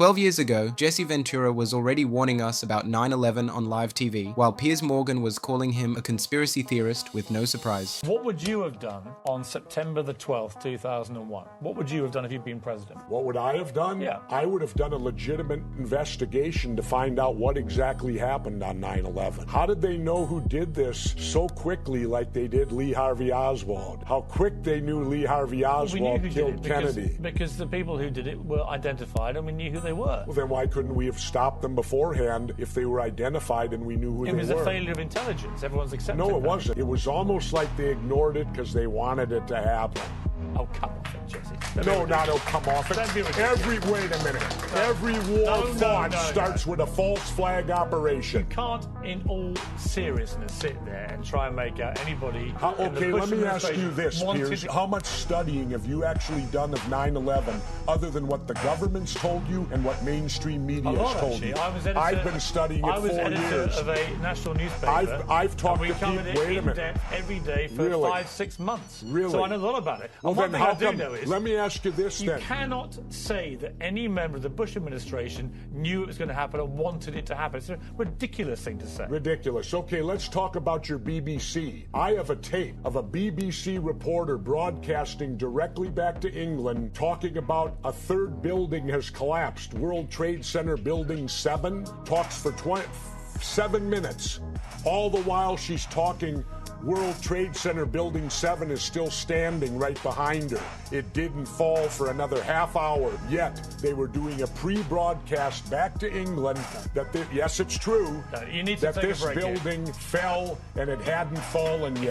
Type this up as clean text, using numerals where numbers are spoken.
12 years ago, Jesse Ventura was already warning us about 9/11 on live TV, while Piers Morgan was calling him a conspiracy theorist with no surprise. What would you have done on September the 12th, 2001? What would you have done if you'd been president? What would I have done? Yeah. I would have done a legitimate investigation to find out what exactly happened on 9/11. How did they know who did this so quickly like they did Lee Harvey Oswald? How quick they knew Lee Harvey Oswald killed Kennedy? Because the people who did it were identified and we knew who they were. Well, then why couldn't we have stopped them beforehand if they were identified and we knew who they were? It was a failure of intelligence. Everyone's accepted No, it that. wasn't. It was almost like they ignored it because they wanted it to happen. Oh, come off it, Jesse. No, not oh, come off it. Wait a minute. Every war fought starts with a false flag operation. You can't, in all seriousness, sit there and try and make out anybody. Okay, let me ask you this, Piers. How much studying have you actually done of 9/11 other than what the government's told you and what mainstream media has told you? I've been studying it 4 years. I was editor of a national newspaper. I've talked to people. Wait a minute. Depth every day for 5-6 months. Really? So I know a lot about it. Well, and one then thing how I do come? know is Let me ask you this then. You cannot say that any member of the Bush administration knew it was going to happen or wanted it to happen. It's a ridiculous thing to say. Ridiculous. Okay, let's talk about your BBC. I have a tape of a BBC reporter broadcasting directly back to England talking about a third building has collapsed. World Trade Center Building 7 talks for 7 minutes. All the while she's talking, World Trade Center Building 7 is still standing right behind her. It didn't fall for another half hour. Yet they were doing a pre-broadcast back to England that yes, it's true, you need to that take this a break building fell and it hadn't fallen yet.